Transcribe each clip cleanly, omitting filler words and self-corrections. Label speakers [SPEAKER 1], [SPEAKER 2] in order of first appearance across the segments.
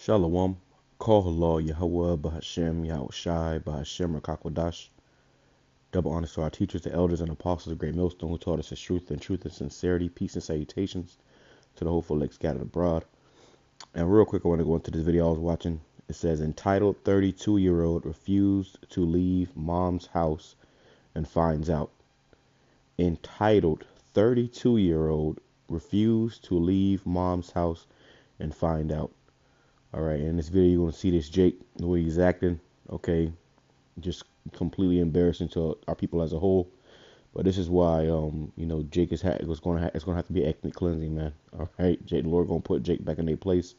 [SPEAKER 1] Shalom. Call HALAL, YAHAWAH, BAHASHAM, YAHWASHI, BAHASHAM, or QADASH. Double honors to our teachers, the elders, and apostles of Great Millstone who taught us the truth and sincerity, peace and salutations to the hopeful elect scattered abroad. And real quick, I want to go into this video I was watching. It says, entitled 32-year-old refused to leave mom's house and finds out. Entitled 32-year-old refused to leave mom's house and find out. All right, in this video, you're going to see this Jake, the way he's acting. Okay, just completely embarrassing to our people as a whole. But this is why, you know, Jake is it's going to have to be ethnic cleansing, man. All right, Jake, the Lord going to put Jake back in their place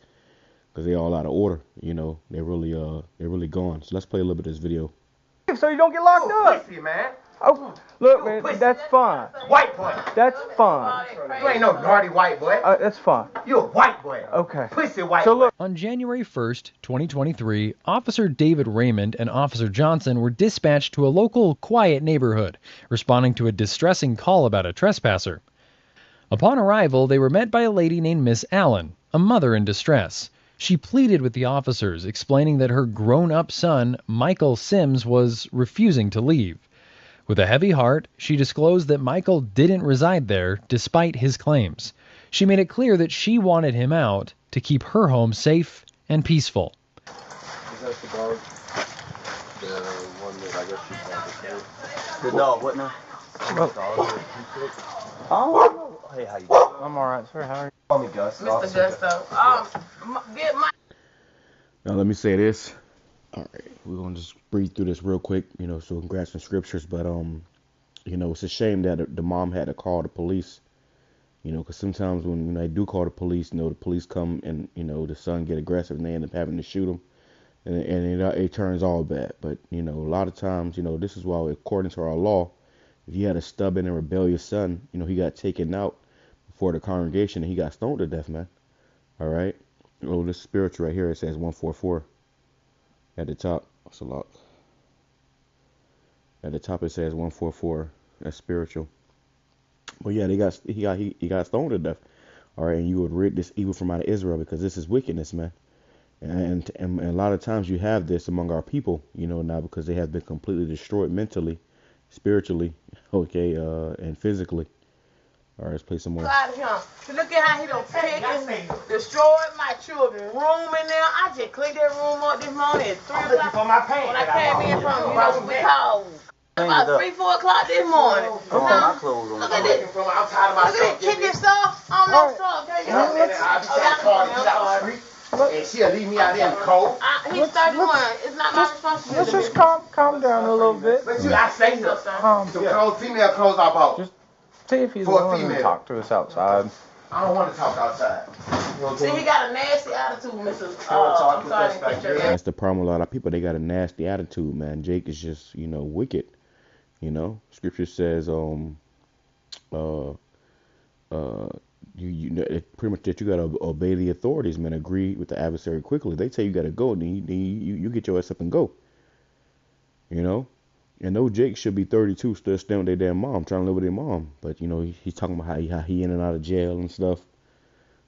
[SPEAKER 1] because they're all out of order. You know, they're really gone. So let's play a little bit of this video.
[SPEAKER 2] So you don't get locked up.
[SPEAKER 3] Pussy, man.
[SPEAKER 2] Oh, look, man, that's fine.
[SPEAKER 3] White boy.
[SPEAKER 2] That's fine.
[SPEAKER 3] You ain't no naughty white boy.
[SPEAKER 2] That's fine.
[SPEAKER 3] You a white boy.
[SPEAKER 2] Okay.
[SPEAKER 3] Pussy white
[SPEAKER 2] So
[SPEAKER 3] boy.
[SPEAKER 2] look.
[SPEAKER 4] On January 1st, 2023, Officer David Raymond and Officer Johnson were dispatched to a local quiet neighborhood, responding to a distressing call about a trespasser. Upon arrival, they were met by a lady named Miss Allen, a mother in distress. She pleaded with the officers, explaining that her grown-up son, Michael Sims, was refusing to leave. With a heavy heart, she disclosed that Michael didn't reside there, despite his claims. She made it clear that she wanted him out to keep her home safe and peaceful.
[SPEAKER 5] Is that the dog? The one that I guess you called the dog, what now?
[SPEAKER 2] Oh,
[SPEAKER 5] Hey, how you doing?
[SPEAKER 2] I'm all right, sir. How are you?
[SPEAKER 5] Call me Gus.
[SPEAKER 6] Mr. Gusto. Get my.
[SPEAKER 1] Now, let me say this. All right, we're going to just breathe through this real quick, you know, so we can grab some scriptures. But, you know, it's a shame that the mom had to call the police, you know, because sometimes when they do call the police, you know, the police come and, you know, the son get aggressive and they end up having to shoot him. And it turns all bad. But, you know, a lot of times, you know, this is why, according to our law, if you had a stubborn and rebellious son, you know, he got taken out before the congregation and he got stoned to death, man. All right. Oh, this spiritual right here, it says 144 at the top. That's a lot. At the top it says 144. That's spiritual. Well, yeah, he got stoned to death. All right, and you would rid this evil from out of Israel because this is wickedness, man. And a lot of times you have this among our people, you know, now because they have been completely destroyed mentally, spiritually, okay, and physically. All right, let's play some more.
[SPEAKER 6] Look at how he done picked and destroyed my children's room in there. I just cleaned that room up this morning at 3 o'clock.
[SPEAKER 3] For my pants.
[SPEAKER 6] When I came in from, you know, we called about 3, 4 o'clock this morning.
[SPEAKER 5] My clothes on.
[SPEAKER 6] Look at this.
[SPEAKER 3] I'm tired of my
[SPEAKER 6] Look at this. Kick this stuff on that stuff. Okay,
[SPEAKER 3] and she'll leave me out there in the cold.
[SPEAKER 6] He's 31. It's not my responsibility.
[SPEAKER 2] Let's just calm down a little bit.
[SPEAKER 3] But I say so. Some clothes, female clothes I bought.
[SPEAKER 2] Just see if he's
[SPEAKER 3] For a
[SPEAKER 2] willing to
[SPEAKER 3] female.
[SPEAKER 2] talk to us outside.
[SPEAKER 3] I don't want to talk outside.
[SPEAKER 6] See, he got a nasty attitude, Mrs.
[SPEAKER 5] talk
[SPEAKER 6] I'm sorry,
[SPEAKER 5] with respect.
[SPEAKER 6] Mr.
[SPEAKER 1] That's the problem with a lot of people. They got a nasty attitude, man. Jake is just, you know, wicked. You know, scripture says, you know, pretty much that you gotta obey the authorities, man. Agree with the adversary quickly. If they tell you gotta go, then you get your ass up and go. You know, and no Jake should be 32 still staying with their damn mom, trying to live with their mom. But you know, he's talking about how he in and out of jail and stuff.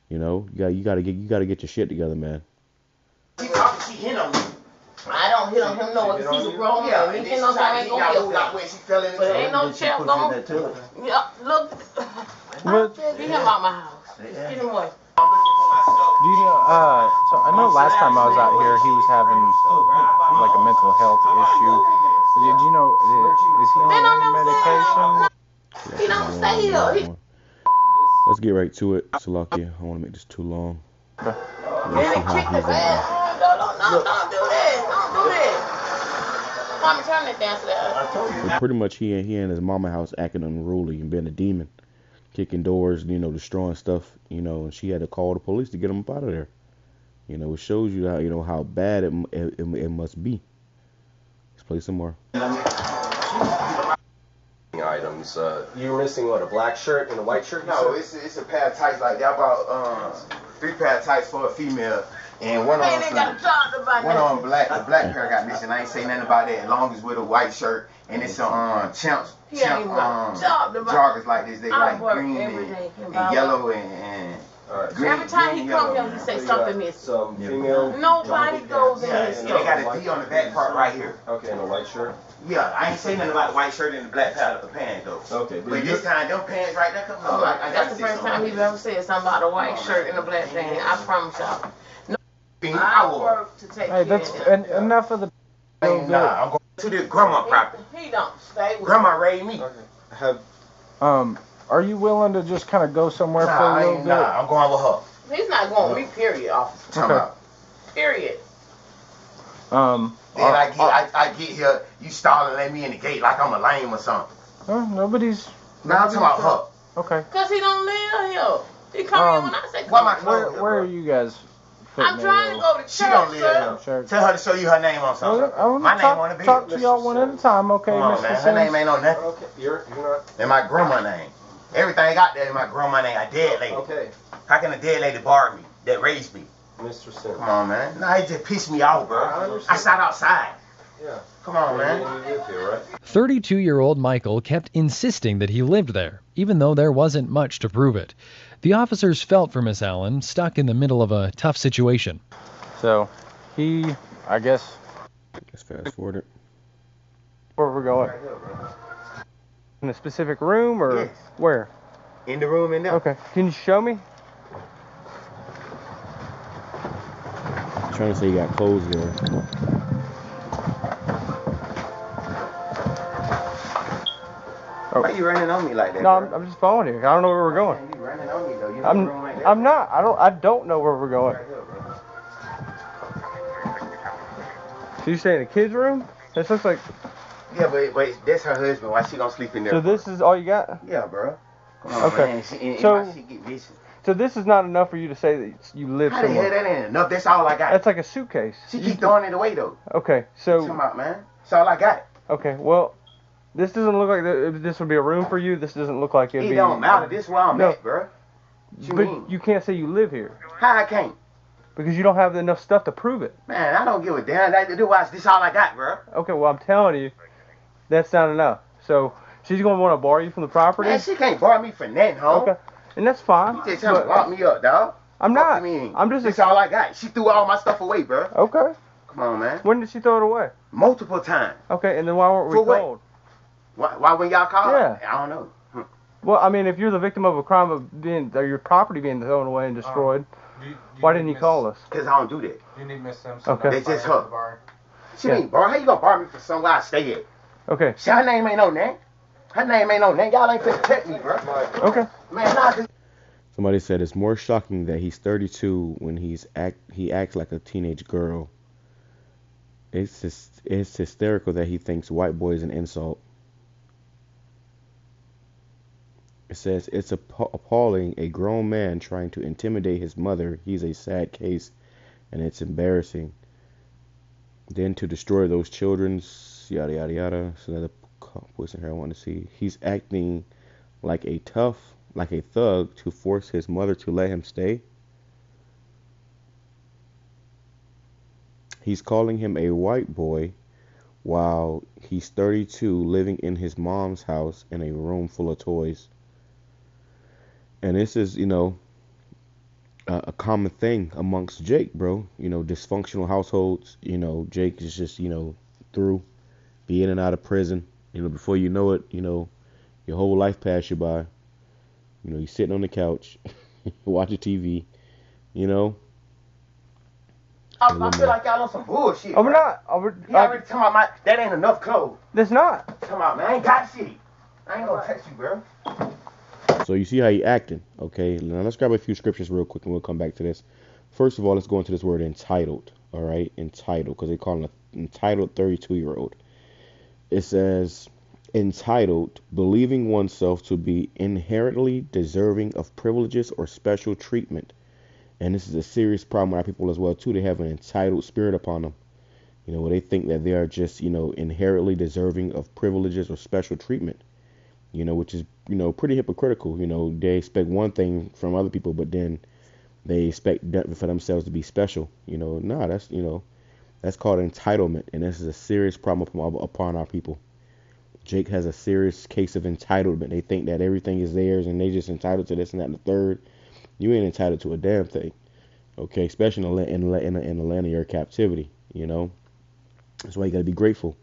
[SPEAKER 1] You know, you gotta get your shit together, man.
[SPEAKER 3] She hit on me.
[SPEAKER 6] I don't hit on him, no. He's a grown man. He hit on him, I ain't gonna kill him. But ain't no champ going. Yeah, look. Get him out my house. Get him away.
[SPEAKER 2] Do you know, so I know last time I was out here, he was having like a mental health issue. Did you know, is he on any medication?
[SPEAKER 6] He don't stay here.
[SPEAKER 1] Let's get right to it. Salakia, I don't want to make this too long.
[SPEAKER 6] Then he kicked his ass. Don't do that. Don't do that. Mommy, turn that down to that.
[SPEAKER 1] So pretty much he in his mama house acting unruly and being a demon, kicking doors, you know, destroying stuff, you know, and she had to call the police to get him up out of there. You know, it shows you how, you know, how bad it must be. Let's play some more.
[SPEAKER 5] Items. You're missing what? A black shirt and a white shirt?
[SPEAKER 3] No, it's a pair of tights like that. I bought 3 pair of tights for a female, and one of them black. The black pair got missing. I ain't say nothing about that. As long as with a white shirt and it's some champ joggers like this. They like green and yellow and
[SPEAKER 5] Alright.
[SPEAKER 6] Every time he come here, he say something missing.
[SPEAKER 5] Some female.
[SPEAKER 6] Nobody goes in his
[SPEAKER 3] They
[SPEAKER 6] store.
[SPEAKER 3] got a D on the back part right here.
[SPEAKER 5] Okay, and a white shirt.
[SPEAKER 3] Yeah, I ain't saying nothing about the white shirt and the black pants though.
[SPEAKER 5] Okay,
[SPEAKER 3] but this time, them pants right there come on. I
[SPEAKER 6] That's the first time he's ever said something about a white shirt and a black pants. I promise y'all. I work to take
[SPEAKER 2] Hey,
[SPEAKER 6] care
[SPEAKER 2] that's
[SPEAKER 6] of him.
[SPEAKER 2] enough of the.
[SPEAKER 3] Nah, I'm going to the grandma property.
[SPEAKER 6] He don't stay with
[SPEAKER 3] Grandma raised me.
[SPEAKER 5] Have
[SPEAKER 2] Are you willing to just kind of go somewhere for a little bit?
[SPEAKER 3] Nah, I'm going with her.
[SPEAKER 6] He's not going with me, period, officer.
[SPEAKER 3] Talking about.
[SPEAKER 6] Period.
[SPEAKER 3] Then I get here, you stalling at me in the gate like I'm a lame or something.
[SPEAKER 2] Nobody's.
[SPEAKER 3] Now I'm talking about her.
[SPEAKER 2] Okay.
[SPEAKER 6] Because he don't live here. He come here when I say
[SPEAKER 3] Why
[SPEAKER 6] come.
[SPEAKER 3] my clothes here,
[SPEAKER 2] Where are
[SPEAKER 3] bro?
[SPEAKER 2] you guys?
[SPEAKER 6] I'm trying to go to church,
[SPEAKER 3] She don't live
[SPEAKER 6] sir.
[SPEAKER 3] here. Tell her to show you her name on something. My name on the bill.
[SPEAKER 2] Talk to y'all one at a time, okay,
[SPEAKER 3] Come on,
[SPEAKER 2] Mr.
[SPEAKER 3] man. Her
[SPEAKER 2] Sims?
[SPEAKER 3] name ain't on nothing.
[SPEAKER 5] okay, you're not.
[SPEAKER 3] And my grandma name. Everything I got there is my grandma name. A dead lady.
[SPEAKER 5] Okay,
[SPEAKER 3] How can a dead lady bar me that raised me?
[SPEAKER 5] Mr. Sims.
[SPEAKER 3] Come on, man. Nah, it just pissed me off, bro.
[SPEAKER 5] I understand.
[SPEAKER 3] I sat outside.
[SPEAKER 5] Yeah.
[SPEAKER 3] Come on, man.
[SPEAKER 5] You live here, right?
[SPEAKER 4] 32-year-old Michael kept insisting that he lived there, even though there wasn't much to prove it. The officers felt for Miss Allen, stuck in the middle of a tough situation.
[SPEAKER 2] So, I guess,
[SPEAKER 1] Let's fast forward it.
[SPEAKER 2] where we're going? In a specific room or
[SPEAKER 3] Yes.
[SPEAKER 2] where?
[SPEAKER 3] In the room in there.
[SPEAKER 2] Okay. Can you show me?
[SPEAKER 1] Trying to say you got clothes there.
[SPEAKER 3] Why you running on me like that?
[SPEAKER 2] No,
[SPEAKER 3] bro?
[SPEAKER 2] I'm just following you. I don't know where we're going.
[SPEAKER 3] You running on me though. You know the room right there.
[SPEAKER 2] I'm not. I don't know where we're going.
[SPEAKER 3] Right here, bro.
[SPEAKER 2] So you saying the kids' room? This looks like.
[SPEAKER 3] Yeah, but that's her husband. Why she gonna sleep in there?
[SPEAKER 2] So this is all you got?
[SPEAKER 3] Yeah, bro. Come on,
[SPEAKER 2] Okay.
[SPEAKER 3] man. She
[SPEAKER 2] So-
[SPEAKER 3] get vicious.
[SPEAKER 2] So this is not enough for you to say that you live
[SPEAKER 3] How the hell
[SPEAKER 2] somewhere.
[SPEAKER 3] that ain't enough? That's all I got.
[SPEAKER 2] That's like a suitcase.
[SPEAKER 3] She keep throwing it away though.
[SPEAKER 2] Okay.
[SPEAKER 3] Come
[SPEAKER 2] So
[SPEAKER 3] on, man. That's all I got.
[SPEAKER 2] okay. Well, this doesn't look like this would be a room for you. This doesn't look like it'd
[SPEAKER 3] It
[SPEAKER 2] be.
[SPEAKER 3] don't matter. This where I'm
[SPEAKER 2] No.
[SPEAKER 3] at, bro. What you
[SPEAKER 2] But
[SPEAKER 3] mean?
[SPEAKER 2] you can't say you live here
[SPEAKER 3] How I can't?
[SPEAKER 2] because you don't have enough stuff to prove it.
[SPEAKER 3] Man, I don't give a damn. This all I got, bro.
[SPEAKER 2] Okay. Well, I'm telling you, that's not enough. So she's gonna want to borrow you from the property.
[SPEAKER 3] Man, she can't bar me for nothing, ho.
[SPEAKER 2] Okay. And that's fine.
[SPEAKER 3] You just trying to
[SPEAKER 2] but-
[SPEAKER 3] lock me up, dog.
[SPEAKER 2] I'm
[SPEAKER 3] Fuck
[SPEAKER 2] not.
[SPEAKER 3] you mean?
[SPEAKER 2] I'm just.
[SPEAKER 3] That's all I got. She threw all my stuff away, bro.
[SPEAKER 2] Okay.
[SPEAKER 3] Come on, man.
[SPEAKER 2] When did she throw it away?
[SPEAKER 3] Multiple times.
[SPEAKER 2] Okay. And then why weren't we
[SPEAKER 3] For what?
[SPEAKER 2] told?
[SPEAKER 3] Why when y'all call?
[SPEAKER 2] Yeah.
[SPEAKER 3] I don't know.
[SPEAKER 2] Well, I mean, if you're the victim of a crime of your property being thrown away and destroyed, why didn't you call us?
[SPEAKER 3] Cause I don't do that.
[SPEAKER 2] Okay.
[SPEAKER 3] It's just her. She
[SPEAKER 2] Yeah.
[SPEAKER 3] mean, bro, how you gonna bar me for somewhere I stay at?
[SPEAKER 2] Okay.
[SPEAKER 3] See, her name ain't on that. Her name ain't on that. Y'all ain't finna check me, bro.
[SPEAKER 2] Okay.
[SPEAKER 3] Man, nah, cause
[SPEAKER 1] Somebody said it's more shocking that he's 32 when he acts like a teenage girl. It's hysterical that he thinks white boy is an insult. It says it's appalling, a grown man trying to intimidate his mother. He's a sad case, and it's embarrassing. Then to destroy those children's yada yada yada. So another voice in here I want to see. He's acting like a thug to force his mother to let him stay. He's calling him a white boy while he's 32 living in his mom's house in a room full of toys. And this is, a common thing amongst Jake, bro. Dysfunctional households. Jake is just, through, be in and out of prison. Before you know it, your whole life pass you by. You're sitting on the couch, watching TV,
[SPEAKER 3] I feel like y'all on some bullshit.
[SPEAKER 2] Oh, we're
[SPEAKER 3] bro.
[SPEAKER 2] not.
[SPEAKER 3] He already talking about that ain't enough clothes.
[SPEAKER 2] That's not.
[SPEAKER 3] Come on, man. I ain't got shit. I ain't gonna touch you, bro.
[SPEAKER 1] So you see how he acting, okay? Now let's grab a few scriptures real quick and we'll come back to this. First of all, let's go into this word entitled, all right? Entitled, because they call him an entitled 32-year-old. It says, entitled, believing oneself to be inherently deserving of privileges or special treatment. And this is a serious problem with our people as well, too. They have an entitled spirit upon them, where they think that they are just, inherently deserving of privileges or special treatment, which is, pretty hypocritical. They expect one thing from other people, but then they expect for themselves to be special. That's called entitlement. And this is a serious problem upon our people. Jake has a serious case of entitlement. They think that everything is theirs and they just entitled to this and that and the third. You ain't entitled to a damn thing. Okay, especially in the land of your captivity. That's why you gotta be grateful.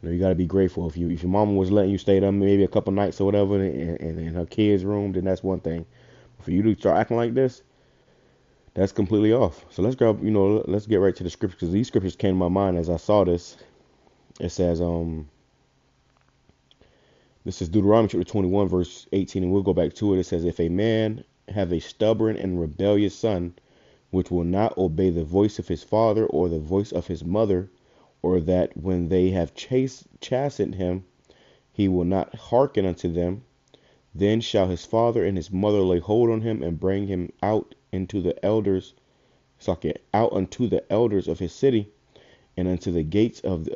[SPEAKER 1] You gotta be grateful. If your mama was letting you stay there maybe a couple nights or whatever in her kid's room, then that's one thing. For you to start acting like this, that's completely off. So let's get right to the scriptures, because these scriptures came to my mind as I saw this. It says, this is Deuteronomy chapter 21, verse 18, and we'll go back to it. It says, if a man have a stubborn and rebellious son, which will not obey the voice of his father or the voice of his mother, or that when they have chastened him, he will not hearken unto them, then shall his father and his mother lay hold on him and bring him out unto the elders of his city, and unto the gates of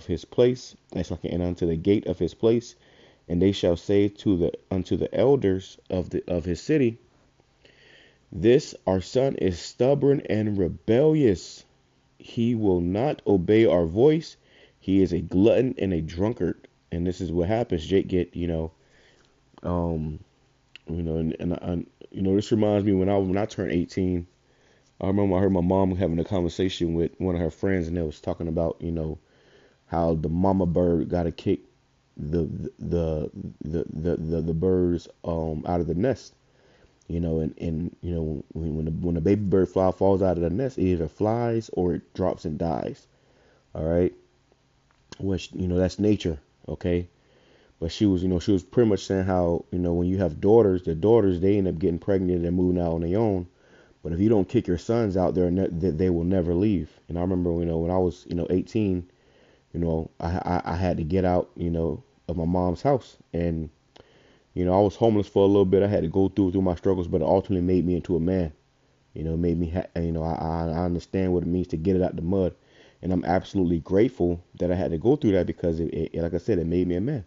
[SPEAKER 1] his place, and unto the gate of his place, and they shall say unto the elders of his city, this our son is stubborn and rebellious. He will not obey our voice. He is a glutton and a drunkard. And this is what happens. Jake get, this reminds me when I turned 18. I remember I heard my mom having a conversation with one of her friends, and they was talking about, how the mama bird got to kick the birds out of the nest. When the baby bird falls out of the nest, it either flies or it drops and dies. All right, which that's nature. Okay, but she was pretty much saying how when you have daughters, they end up getting pregnant and moving out on their own. But if you don't kick your sons out there, they will never leave. And I remember when I was 18, I had to get out of my mom's house, and I was homeless for a little bit. I had to go through my struggles, but it ultimately made me into a man. It made me, I understand what it means to get it out the mud. And I'm absolutely grateful that I had to go through that, because like I said, it made me a man.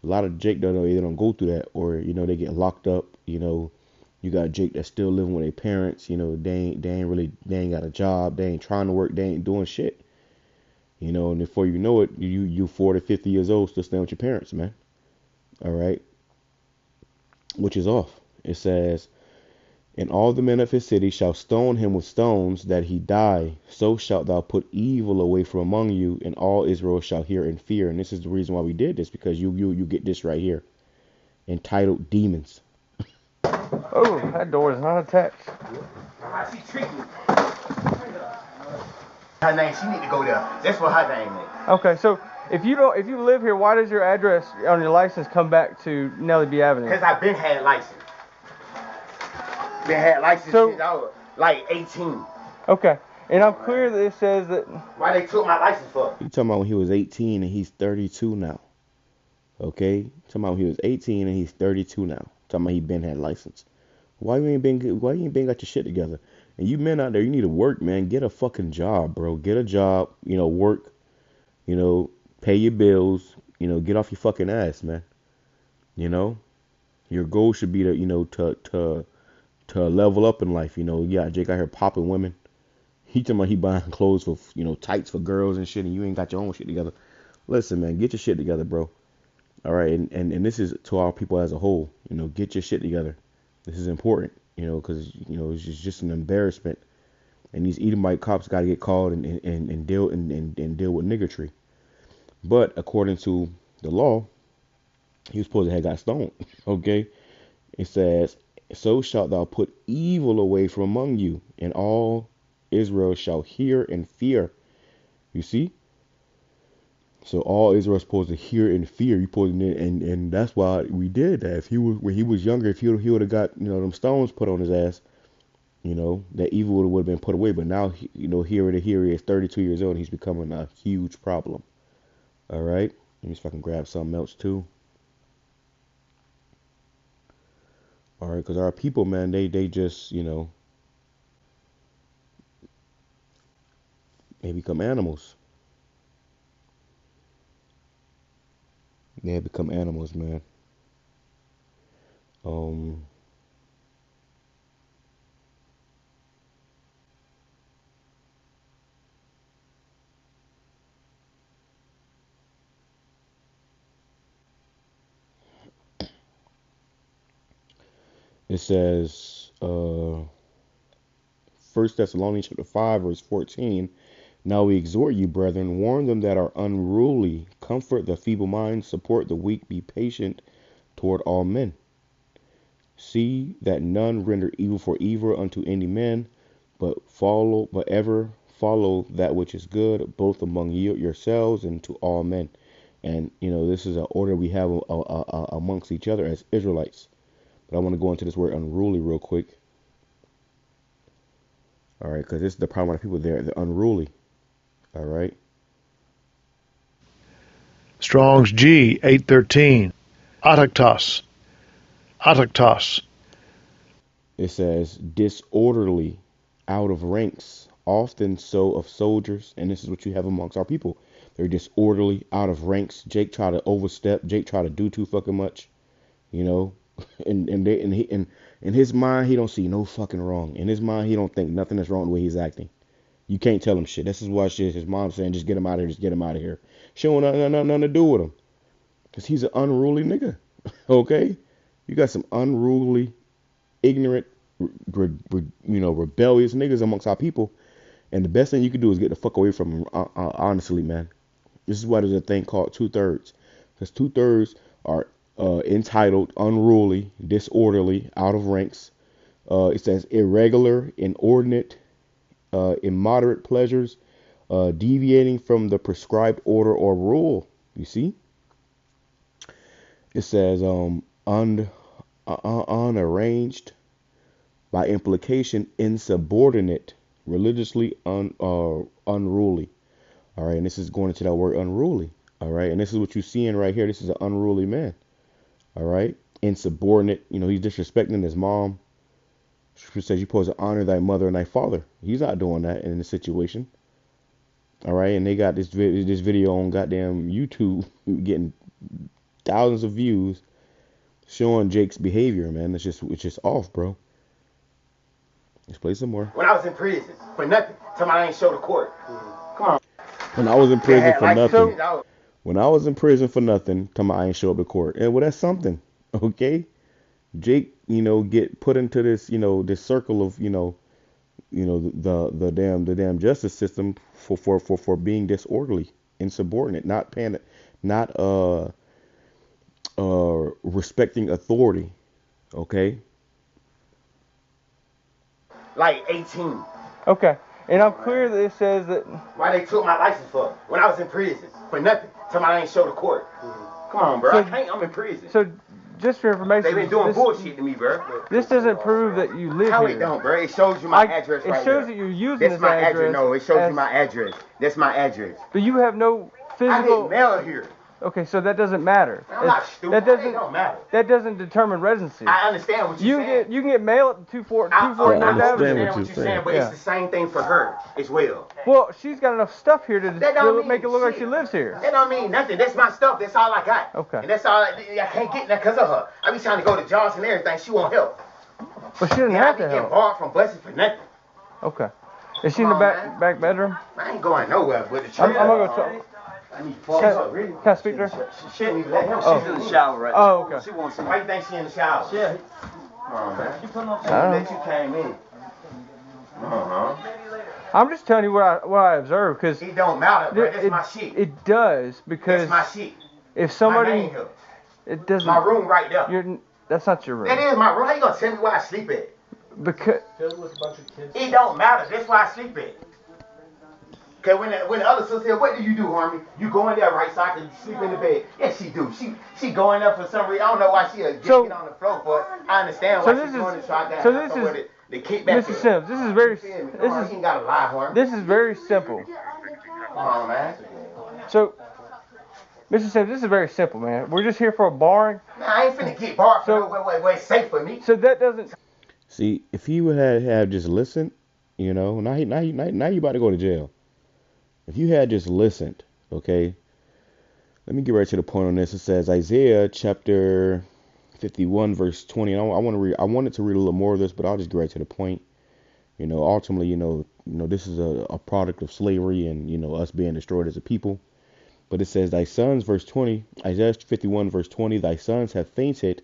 [SPEAKER 1] A lot of Jake they don't go through that, or, they get locked up. You got Jake that's still living with their parents. They ain't got a job. They ain't trying to work. They ain't doing shit. And before you know it, you 40, 50 years old, still staying with your parents, man. All right. Which is off. It says, and all the men of his city shall stone him with stones, that he die. So shalt thou put evil away from among you, and all Israel shall hear and fear. And this is the reason why we did this, because you get this right here, entitled demons.
[SPEAKER 2] Oh, that door is not attached.
[SPEAKER 3] She treat me. Her name, she need to go there. That's what her name is.
[SPEAKER 2] Okay, so if you live here, why does your address on your license come back to Nelly B Avenue?
[SPEAKER 3] Because I've been had license. Since I was like 18.
[SPEAKER 2] Okay, and I'm clear that it says that.
[SPEAKER 3] Why they took my license for?
[SPEAKER 1] You talking about when he was 18 and he's 32 now? Okay, talking about when he was 18 and he's 32 now. Talking about he been had license. Why you ain't been got your shit together? And you men out there, you need to work, man. Get a fucking job, bro. Get a job. Work. Pay your bills. Get off your fucking ass, man. Your goal should be to level up in life. Yeah, Jake out here popping women. He talking about he buying clothes for tights for girls and shit, and you ain't got your own shit together. Listen, man, get your shit together, bro. All right, and this is to our people as a whole. Get your shit together. This is important, because it's just an embarrassment, and these Edomite cops got to get called and deal with niggertry. But according to the law, he was supposed to have got stoned. Okay, it says, so shalt thou put evil away from among you, and all Israel shall hear and fear. You see? So all Israel is supposed to hear and fear. And that's why we did that. When he was younger, if he would have got them stones put on his ass, that evil would have been put away. But now here he is 32 years old, and he's becoming a huge problem. All right, let me see if I can grab something else too. All right, because our people, man, they just they become animals. They have become animals, man. It says, Uh, 1 Thessalonians chapter 5, verse 14. Now we exhort you, brethren, warn them that are unruly, comfort the feeble-minded, support the weak, be patient toward all men. See that none render evil for evil unto any man, but ever follow that which is good, both among you yourselves and to all men. And this is an order we have amongst each other as Israelites. But I want to go into this word unruly real quick. All right, because this is the problem with people there. They're unruly. All right.
[SPEAKER 7] Strong's G 813. Autochtos. Autochtos.
[SPEAKER 1] It says disorderly, out of ranks, often so of soldiers, and this is what you have amongst our people. They're disorderly, out of ranks. Jake tried to overstep. Jake tried to do too fucking much, and in his mind he don't see no fucking wrong. In his mind he don't think nothing is wrong the way he's acting. You can't tell him shit. This is why his mom saying just get him out of here, just get him out of here. She don't want nothing to do with him, cause he's an unruly nigga. Okay, you got some unruly, ignorant, rebellious niggas amongst our people, and the best thing you can do is get the fuck away from them. Honestly, man, this is why there's a thing called 2/3, because 2/3 are entitled unruly, disorderly, out of ranks. It says irregular, inordinate, immoderate pleasures, deviating from the prescribed order or rule. You see? It says unarranged, by implication insubordinate, religiously unruly. All right, and this is going into that word unruly. All right, and this is what you're seeing right here. This is an unruly man. All right, insubordinate. He's disrespecting his mom. Scripture says you're supposed to honor thy mother and thy father. He's not doing that in this situation. All right, and they got this video on goddamn YouTube getting thousands of views, showing Jake's behavior, man. It's just off, bro. Let's play some more.
[SPEAKER 3] When I was in prison for nothing, somebody ain't show the court. Come on.
[SPEAKER 1] When I was in prison for nothing. When I was in prison for nothing, I ain't show up to court. And well, that's something, okay? Jake, get put into this, this circle of, the damn justice system for being disorderly, insubordinate, not paying, not respecting authority, okay?
[SPEAKER 3] Like 18.
[SPEAKER 8] Okay. And I'm clear that it says that.
[SPEAKER 3] Why they took my license for? When I was in prison for nothing. Somebody ain't show the court. Come on, bro. I'm in prison.
[SPEAKER 8] So, just for information,
[SPEAKER 3] they've been doing bullshit to me, bro.
[SPEAKER 8] This doesn't prove that you live
[SPEAKER 3] How
[SPEAKER 8] here.
[SPEAKER 3] It don't, bro. It shows you my address right
[SPEAKER 8] It shows
[SPEAKER 3] there.
[SPEAKER 8] that you're using
[SPEAKER 3] That's
[SPEAKER 8] this
[SPEAKER 3] my
[SPEAKER 8] address.
[SPEAKER 3] No, it shows you my address. That's my address.
[SPEAKER 8] But you have no physical.
[SPEAKER 3] I get mail here.
[SPEAKER 8] Okay, so that doesn't matter.
[SPEAKER 3] I'm not stupid. It don't matter.
[SPEAKER 8] That doesn't determine residency.
[SPEAKER 3] I understand what you're saying.
[SPEAKER 8] You can get mail at 249
[SPEAKER 3] I understand what you're saying, but it's the same thing for her as well.
[SPEAKER 8] Well, she's got enough stuff here to make it look like she lives here.
[SPEAKER 3] That don't mean nothing. That's my stuff. That's all I got.
[SPEAKER 8] Okay.
[SPEAKER 3] And that's all I can't get that because of her. I be trying to go to Johnson and everything. She won't help.
[SPEAKER 8] But she doesn't have to help.
[SPEAKER 3] I be getting barred from buses for nothing.
[SPEAKER 8] Okay. Is she in the back bedroom?
[SPEAKER 3] I ain't going nowhere but the
[SPEAKER 8] I'm gonna go talk. Can I speak to her?
[SPEAKER 5] She's in the shower right now.
[SPEAKER 8] Oh, okay.
[SPEAKER 5] She wants some.
[SPEAKER 3] Why you think she in the shower?
[SPEAKER 5] Yeah.
[SPEAKER 3] Come on, man.
[SPEAKER 5] You putting on
[SPEAKER 3] That you came in.
[SPEAKER 8] I'm just telling you what I observed, because
[SPEAKER 3] it don't matter, bro. That's my shit.
[SPEAKER 8] It does, because
[SPEAKER 3] that's my shit.
[SPEAKER 8] If somebody,
[SPEAKER 3] my name here.
[SPEAKER 8] It doesn't.
[SPEAKER 3] My room right there.
[SPEAKER 8] That's not your room.
[SPEAKER 3] That is my room. How you gonna tell me where I sleep at?
[SPEAKER 8] Because
[SPEAKER 5] filled with a bunch of kids.
[SPEAKER 3] It don't matter. That's where I sleep at. Okay, when the other sister said, "What do you do, Harmony? You go in there, right, so I can sleep in the bed?" Yes, she do. She go in there for some reason. I don't know why she get on the floor for it. I understand why she's doing it, so I got somewhere to kick back.
[SPEAKER 8] Mr. Sims, this is very.
[SPEAKER 3] You ain't gotta lie, Harmony.
[SPEAKER 8] This is very simple.
[SPEAKER 3] Come on, man.
[SPEAKER 8] So, Mr. Sims, this is very simple, man. We're just here for a barring.
[SPEAKER 3] Nah, I ain't finna get barred for where it's safe for me.
[SPEAKER 8] So that doesn't.
[SPEAKER 1] See, if he would have just listened, now you about to go to jail. If you had just listened, okay, let me get right to the point on this. It says Isaiah chapter 51 verse 20. And I wanted to read a little more of this, but I'll just get right to the point. Ultimately, this is a product of slavery and us being destroyed as a people. But it says, "Thy sons," verse 20, Isaiah 51 verse 20, "Thy sons have fainted,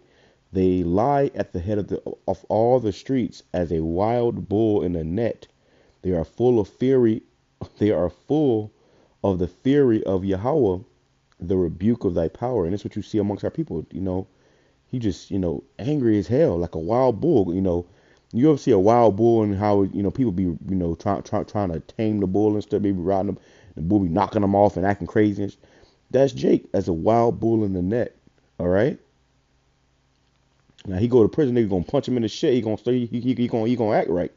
[SPEAKER 1] They lie at the head of all the streets as a wild bull in a net. They are full of fury. They are full of the fury of Yahweh, the rebuke of thy power. And that's what you see amongst our people. You know, he just, you know, angry as hell, like a wild bull. You know, you ever see a wild bull and how, you know, people be, you know, trying to tame the bull and stuff. They be riding them, the bull be knocking them off and acting crazy. And that's Jake as a wild bull in the net. All right. Now he go to prison, they gonna punch him in the shit. He gonna stay. He gonna act right.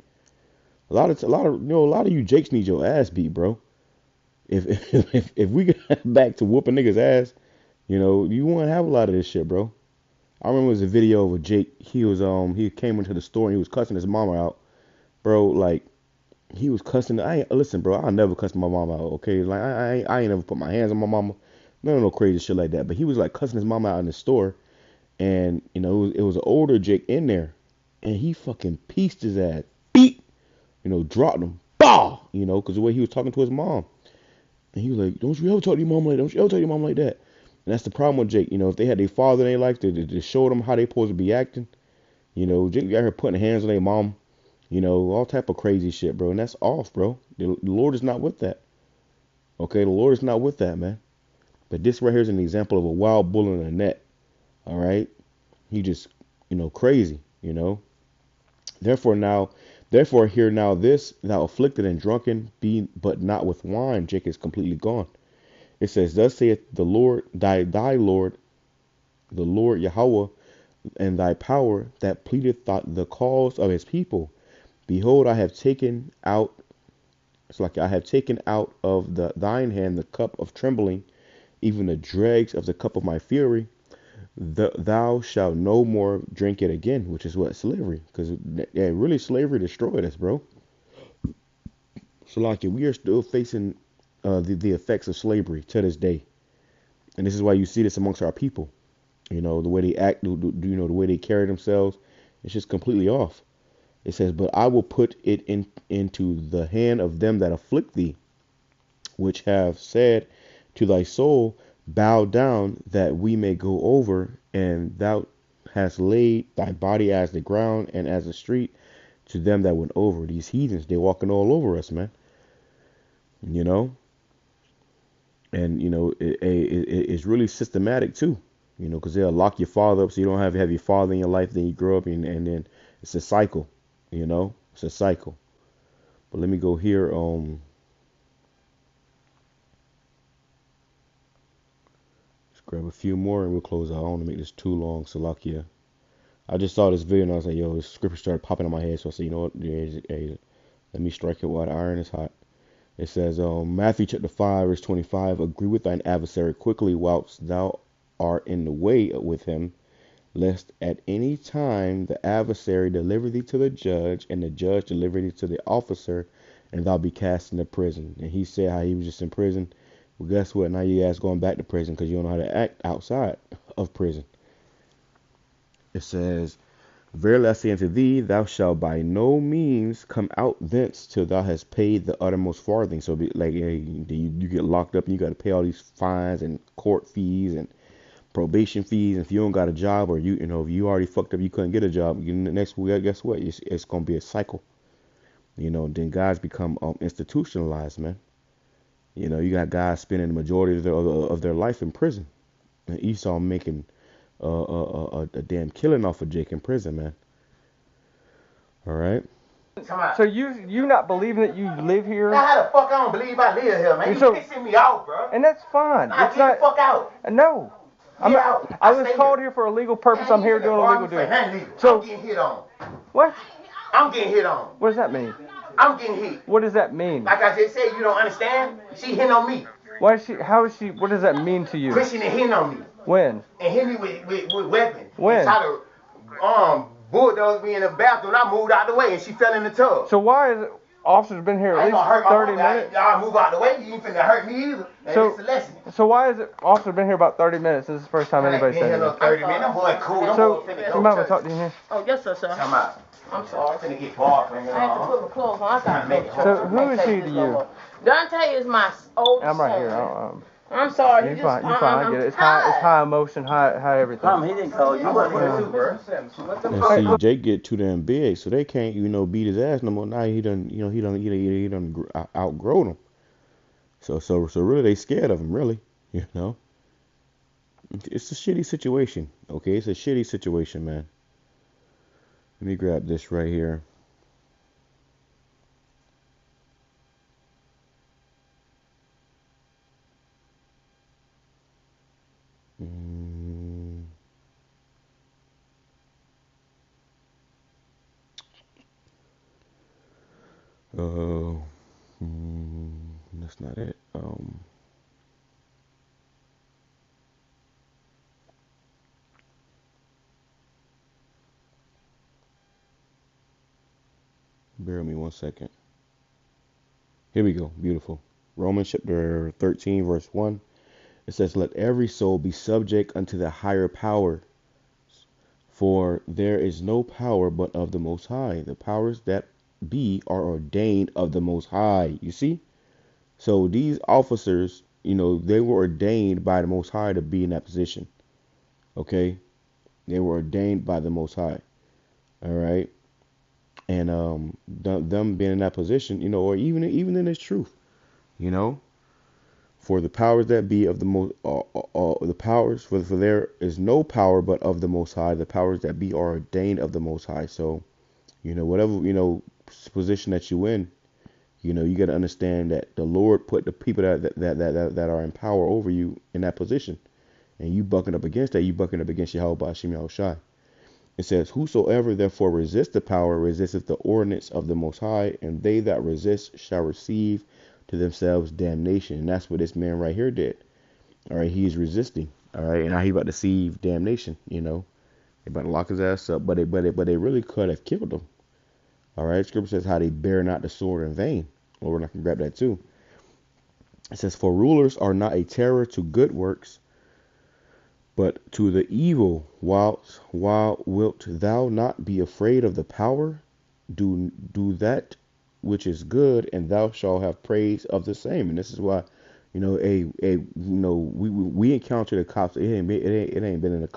[SPEAKER 1] A lot of you Jakes need your ass beat, bro. If we get back to whooping niggas ass, you know, you won't have a lot of this shit, bro. I remember it was a video of a Jake. He came into the store and he was cussing his mama out, bro. Like he was cussing. Listen, bro. I'll never cuss my mama out. Okay, like I ain't never put my hands on my mama. No crazy shit like that. But he was like cussing his mama out in the store, and you know it was an older Jake in there, and he fucking pieced his ass, beat, you know, dropped him, bah, you know, because the way he was talking to his mom. And he was like, don't you ever talk to your mom like that. Don't you ever talk to your mom like that. And that's the problem with Jake. You know, if they had their father in their life to show them how they supposed to be acting, you know, Jake got her putting hands on their mom, you know, all type of crazy shit, bro. And that's off, bro. The Lord is not with that. Okay, the Lord is not with that, man. But this right here is an example of a wild bull in a net. All right. He just, you know, crazy, you know. Therefore hear now this, thou afflicted and drunken, be but not with wine. Jake is completely gone. It says, thus saith the Lord, thy Lord, the Lord Yahweh, and thy power that pleadeth the cause of his people. Behold, I have taken out, it's like I have taken out of thine hand the cup of trembling, even the dregs of the cup of my fury. Thou shalt no more drink it again, which is what? Slavery. Because really slavery destroyed us, bro. So like we are still facing the effects of slavery to this day. And this is why you see this amongst our people. You know, the way they act, you know, the way they carry themselves, it's just completely off. It says, but I will put it into the hand of them that afflict thee, which have said to thy soul, bow down that we may go over, and thou hast laid thy body as the ground and as the street to them that went over. These heathens, they walking all over us, man. You know, and you know it's really systematic too. You know, because they'll lock your father up so you don't have your father in your life. Then you grow up and then it's a cycle. You know, it's a cycle. But let me go here. Grab a few more and we'll close out. I don't want to make this too long, Salakia. I just saw this video and I was like, yo, this scripture started popping in my head. So I said, you know what? Hey, let me strike it while the iron is hot. It says, Matthew chapter 5, verse 25, agree with thine adversary quickly whilst thou art in the way with him, lest at any time the adversary deliver thee to the judge, and the judge deliver thee to the officer, and thou be cast into prison. And he said how he was just in prison. Well, guess what? Now you guys going back to prison because you don't know how to act outside of prison. It says, verily I say unto thee, thou shalt by no means come out thence till thou hast paid the uttermost farthing. So be like, hey, you get locked up and you got to pay all these fines and court fees and probation fees. And if you don't got a job, or you know if you already fucked up, you couldn't get a job, next week, guess what? It's gonna be a cycle. You know, then guys become institutionalized, man. You know, you got guys spending the majority of their life in prison. And Esau making a damn killing off of Jake in prison, man. All right.
[SPEAKER 8] So you not believing that you live here?
[SPEAKER 3] Now, how the fuck I don't believe I live here, man? You pissing me off, bro.
[SPEAKER 8] And that's fine.
[SPEAKER 3] Nah, get the fuck out.
[SPEAKER 8] No. I was called here for a legal purpose. I'm here doing a legal duty. So
[SPEAKER 3] I'm getting hit on.
[SPEAKER 8] What?
[SPEAKER 3] I'm getting hit on.
[SPEAKER 8] What does that mean?
[SPEAKER 3] I'm getting hit.
[SPEAKER 8] What does that mean?
[SPEAKER 3] Like I just said, you don't understand? She hitting on me.
[SPEAKER 8] Why is she? How is she? What does that mean to you?
[SPEAKER 3] Christian and hitting on me.
[SPEAKER 8] When?
[SPEAKER 3] And hit me with weapons.
[SPEAKER 8] When?
[SPEAKER 3] And try to bulldoze me in the bathroom. I moved out the way and she fell in the tub.
[SPEAKER 8] So why is it? Officers been here at least 30 minutes.
[SPEAKER 3] Y'all move out the way. You ain't finna hurt me either. And it's a lesson.
[SPEAKER 8] So why is it? Officers been here about 30 minutes. This is the first time anybody's said
[SPEAKER 3] it. 30 minutes. Them boy cool.
[SPEAKER 8] So you might want to talk to you here.
[SPEAKER 6] Oh yes, sir.
[SPEAKER 3] Come out.
[SPEAKER 6] I'm sorry.
[SPEAKER 3] I'm finna get barred.
[SPEAKER 6] I have to put my clothes on. I gotta make it.
[SPEAKER 8] So who is he to you?
[SPEAKER 6] Dante is my oldest
[SPEAKER 8] I'm right
[SPEAKER 6] son.
[SPEAKER 8] here.
[SPEAKER 6] I'm sorry.
[SPEAKER 8] You're fine. You're fine. I get it. It's high emotion, high everything.
[SPEAKER 5] He didn't call you. You wasn't here too, bro.
[SPEAKER 1] And see, Jake get too damn big, so they can't, beat his ass no more. Now he done outgrown him. So really, they scared of him, really. It's a shitty situation. Okay, it's a shitty situation, man. Let me grab this right here. That's not it. Bear with me 1 second. Here we go. Beautiful. Romans chapter 13, verse 1. It says, "Let every soul be subject unto the higher power, for there is no power but of the Most High. The powers that be are ordained of the Most High." You see? So these officers, they were ordained by the Most High to be in that position. Okay? They were ordained by the Most High. All right? And them being in that position, or even in its truth, for the powers that be of the most, the powers, for there is no power but of the Most High. The powers that be are ordained of the Most High. So, whatever, position that you in, you got to understand that the Lord put the people that are in power over you in that position. And you bucking up against that, you bucking up against YAHAWASHI. It says, "Whosoever therefore resists the power resisteth the ordinance of the Most High, and they that resist shall receive to themselves damnation." And that's what this man right here did. All right, he is resisting. All right, and now he about to receive damnation. They about to lock his ass up, but they really could have killed him. All right, Scripture says how they bear not the sword in vain. Lord, I can grab that too. It says, "For rulers are not a terror to good works, but to the evil. While wilt thou not be afraid of the power? Do that which is good, and thou shalt have praise of the same." And this is why, we encountered the cops. It ain't been in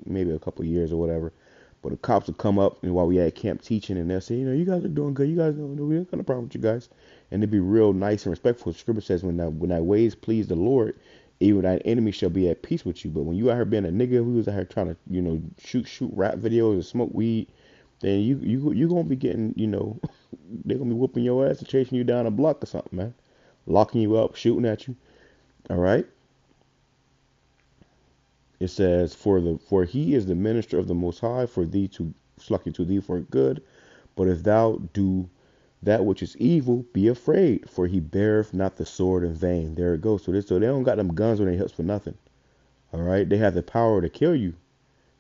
[SPEAKER 1] maybe a couple years or whatever. But the cops will come up and while we at camp teaching, and they'll say, you guys are doing good. You guys know we ain't got no problem with you guys. And they'll be real nice and respectful. Scripture says, when thy ways please the Lord, even thine enemy shall be at peace with you. But when you out here being a nigga who's out here trying to, shoot rap videos and smoke weed, then you gonna be getting, they're gonna be whooping your ass and chasing you down a block or something, man. Locking you up, shooting at you. All right. It says, for he is the minister of the Most High, for thee to thee for good. But if thou do that which is evil, be afraid, for he beareth not the sword in vain. There it goes. So they don't got them guns on their hips for nothing. All right, they have the power to kill you.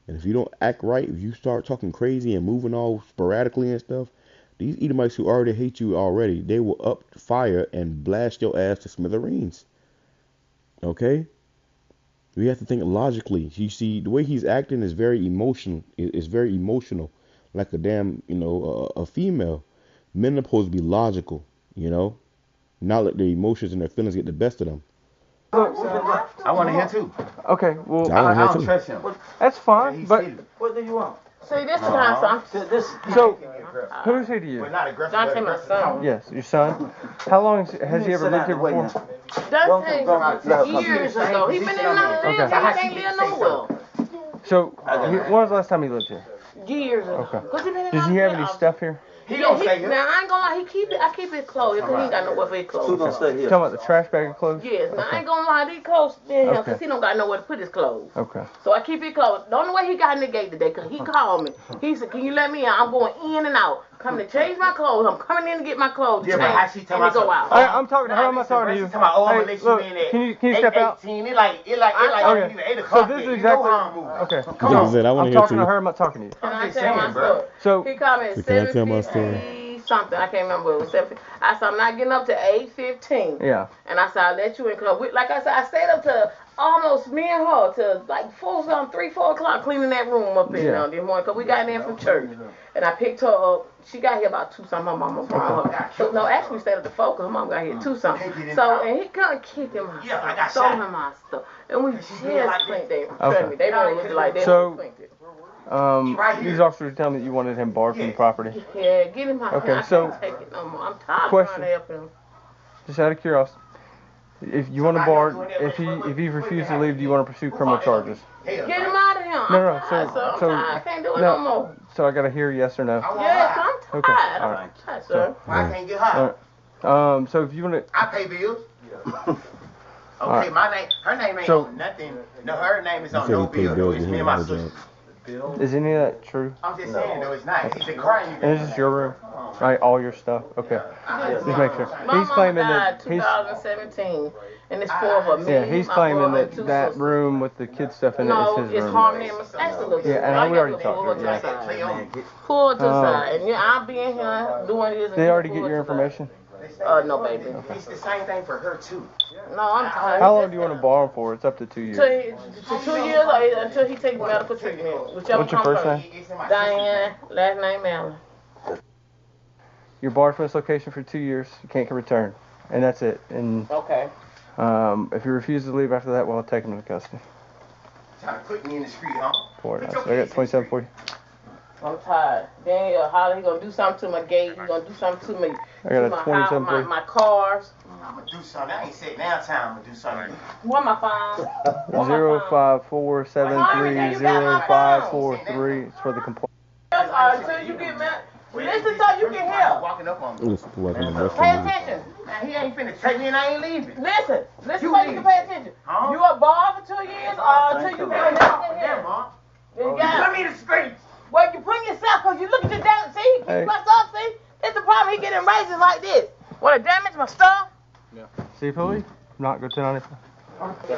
[SPEAKER 1] And if you don't act right, if you start talking crazy and moving all sporadically and stuff, these Edomites who already hate you already, they will up fire and blast your ass to smithereens. Okay? We have to think logically. You see, the way he's acting is very emotional. It's very emotional, like a damn, a female. Men are supposed to be logical, not let their emotions and their feelings get the best of them.
[SPEAKER 3] I want to hear too.
[SPEAKER 8] Okay, well,
[SPEAKER 3] I don't trust him.
[SPEAKER 8] That's fine. But
[SPEAKER 5] What do you want?
[SPEAKER 6] See, this time,
[SPEAKER 8] so, who's he to you?
[SPEAKER 6] Dante, my son.
[SPEAKER 8] Yes, your son. How long has he ever lived here before?
[SPEAKER 6] Dante, years ago. He been in Nigeria. He can't live nowhere.
[SPEAKER 8] So, when was the last time he lived here?
[SPEAKER 6] Years ago.
[SPEAKER 8] Okay. Does he have any stuff here?
[SPEAKER 6] Now, I ain't gonna lie, I keep his clothes, because he ain't got nowhere for his clothes.
[SPEAKER 5] Who's gonna stay here?
[SPEAKER 8] Talking about the trash bag of clothes?
[SPEAKER 6] Yes, now I ain't gonna lie, these clothes in him, because he don't got nowhere to put his clothes.
[SPEAKER 8] Okay.
[SPEAKER 6] So I keep his clothes. The only way he got in the gate today, because he called me. He said, "Can you let me out? I'm going in and out. Coming to change my clothes. I'm coming in to get my clothes to change, and to go out."
[SPEAKER 8] I'm talking to her. I'm not talking to you. Hey, look, can you step out?
[SPEAKER 3] It like
[SPEAKER 8] Okay.
[SPEAKER 3] 8 o'clock.
[SPEAKER 8] So this is exactly. Okay.
[SPEAKER 1] I want
[SPEAKER 8] I'm
[SPEAKER 1] to hear
[SPEAKER 8] talking
[SPEAKER 1] too.
[SPEAKER 8] to her. I'm not talking to you.
[SPEAKER 6] Can I tell my story?
[SPEAKER 8] So
[SPEAKER 6] He called me at
[SPEAKER 1] Can I tell my story?
[SPEAKER 6] 7:50 something. I can't remember. It was 7. I said, I'm not getting up to 8:15.
[SPEAKER 8] Yeah.
[SPEAKER 6] And I said, I'll let you in. Cause like I said, I stayed up to almost me and her to like 4 o'clock cleaning that room up in there this morning. Cause we got in there from church. And I picked her up. She got here about 2 something. Her mama brought her. So, no, actually we stayed at the 4 cause her mom got here 2 something. So, and he kind of kicked him my stuff. Stole him my stuff. And we just cleaned it. Trust me, they won't look like that.
[SPEAKER 8] So, these officers tell me that you wanted him barred from the property.
[SPEAKER 6] Yeah, get him out.
[SPEAKER 8] Okay,
[SPEAKER 6] I
[SPEAKER 8] so,
[SPEAKER 6] can't take it no more. I'm tired of trying to help him.
[SPEAKER 8] Just out of curiosity, if you want to bar, if he refuses to leave, do you want to pursue criminal charges?
[SPEAKER 6] Get him out of here.
[SPEAKER 8] No. So
[SPEAKER 6] I can't do it no more.
[SPEAKER 8] So I gotta hear yes or no.
[SPEAKER 6] Yes, I'm tired.
[SPEAKER 8] Okay, all right.
[SPEAKER 6] I'm tired, sir.
[SPEAKER 3] I can't get high.
[SPEAKER 8] All right. So if you want to,
[SPEAKER 3] I pay bills. Okay, my name, her name ain't on nothing. No, her name is on no bill. It's me and my sister.
[SPEAKER 8] is any of that true?
[SPEAKER 3] I'm just saying though, it's not. It's a crime.
[SPEAKER 8] And this is your room, right? All your stuff. Okay. Just make sure.
[SPEAKER 6] My
[SPEAKER 8] He's claiming
[SPEAKER 6] mama
[SPEAKER 8] that
[SPEAKER 6] died
[SPEAKER 8] he's
[SPEAKER 6] 2017, and it's 4 of me.
[SPEAKER 8] he's
[SPEAKER 6] my
[SPEAKER 8] claiming
[SPEAKER 6] brother,
[SPEAKER 8] that
[SPEAKER 6] and 2
[SPEAKER 8] that
[SPEAKER 6] sisters.
[SPEAKER 8] room with the kid stuff in it
[SPEAKER 6] No,
[SPEAKER 8] is his
[SPEAKER 6] it's
[SPEAKER 8] room.
[SPEAKER 6] harmony and mistakes.
[SPEAKER 8] Yeah, and we already talked to her.
[SPEAKER 6] Pull it to the side, and I'll be in here doing this.
[SPEAKER 8] Did they already get your information?
[SPEAKER 6] No, baby.
[SPEAKER 3] It's the same thing for her too.
[SPEAKER 6] No, I'm tired.
[SPEAKER 8] How long do you want to borrow him for? It's up to 2 years.
[SPEAKER 6] To 2 years or until he takes medical treatment. Whichever
[SPEAKER 8] What's your first name?
[SPEAKER 6] Diane, last name Allen.
[SPEAKER 8] You're barred from this location for 2 years. You can't return, and that's it. And
[SPEAKER 6] Okay.
[SPEAKER 8] if you refuse to leave after that, we'll take him into custody.
[SPEAKER 3] Trying to put me in the street, huh?
[SPEAKER 8] So I got 27 for you.
[SPEAKER 6] I'm tired. Then he gonna do something to my gate. He gonna do something to me.
[SPEAKER 8] I got a
[SPEAKER 6] to my
[SPEAKER 8] 27 for
[SPEAKER 6] house,
[SPEAKER 8] you.
[SPEAKER 6] my cars.
[SPEAKER 3] I'm gonna do something. I ain't sitting down time. I'm gonna do something.
[SPEAKER 6] Where my phone?
[SPEAKER 8] 054730543. It's for the complaint.
[SPEAKER 6] Until you get mad. Listen so you can hear.
[SPEAKER 3] Walking up on me.
[SPEAKER 1] Listen to what I'm
[SPEAKER 6] Pay attention.
[SPEAKER 3] Now, he ain't finna take me and I ain't leaving.
[SPEAKER 6] Listen so you
[SPEAKER 3] leave.
[SPEAKER 6] can pay attention.
[SPEAKER 3] Huh?
[SPEAKER 6] You are barred for 2 years until you get
[SPEAKER 3] Damn,
[SPEAKER 6] here.
[SPEAKER 3] Mom.
[SPEAKER 6] You
[SPEAKER 3] Put
[SPEAKER 6] got
[SPEAKER 3] me in the streets.
[SPEAKER 6] well, you bring yourself because you look at your damn. See, he
[SPEAKER 8] Hey.
[SPEAKER 6] messed up. See, it's the problem. He getting raises like this. Want to damage my stuff?
[SPEAKER 8] See, police? Not go 1095.